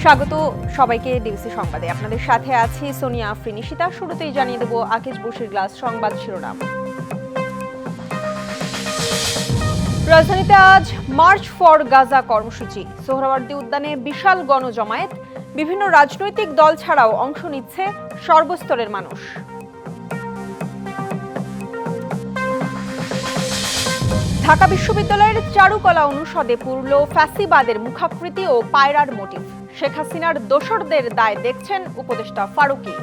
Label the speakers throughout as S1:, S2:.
S1: স্বাগত সবাইকে ডিবিসি সংবাদে। আপনাদের সাথে আছি সোনিয়া আফরিন নিশিতা। শুরুতেই জানিয়ে দেব আকিজ বশির গ্লাস সংবাদ শিরোনাম। রাজধানীতে আজ মার্চ ফর গাজা কর্মসূচি। সোহরাওয়ার্দী উদ্যানে বিশাল গণজমায়েত। বিভিন্ন রাজনৈতিক দল ছাড়াও অংশ নিচ্ছে সর্বস্তরের মানুষ। ঢাকা বিশ্ববিদ্যালয়ের চারুকলা অনুষদে পুরল ফ্যাসিবাদের মুখাকৃতি ও পায়রার মোটিভ। শেখ হাসিনার দোসরদের দায় দেখছেন উপদেষ্টা ফারুকী।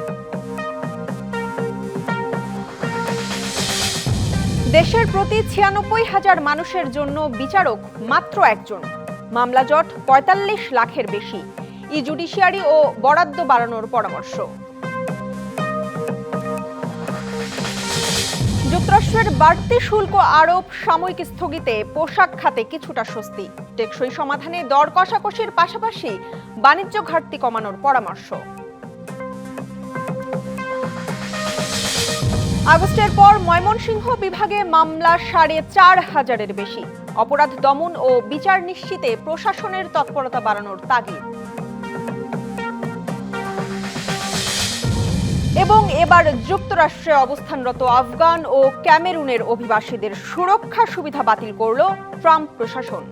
S1: দেশের প্রতি ৯৬,০০০ মানুষের জন্য বিচারক মাত্র একজন। মামলা জট ৪৫ লাখের বেশি। ই জুডিশিয়ারি ও বরাদ্দ বাড়ানোর পরামর্শ। যুক্তরাষ্ট্রের বাড়তি শুল্ক আরোপ সাময়িক স্থগিতে পোশাক খাতে কিছুটা স্বস্তি। টেকসই সমাধানে দর কষাকষির পাশাপাশি বাণিজ্য ঘাটতি কমানোর পরামর্শ। আগস্টের পর ময়মনসিংহ বিভাগে মামলা ৪,৫০০-এর বেশি। অপরাধ দমন ও বিচার নিশ্চিতে প্রশাসনের তৎপরতা বাড়ানোর তাগিদ। এবং এবার যুক্তরাষ্ট্রে অবস্থানরত আফগান ও ক্যামেরুনের অভিবাসীদের সুরক্ষা সুবিধা বাতিল করল ট্রাম্প প্রশাসন।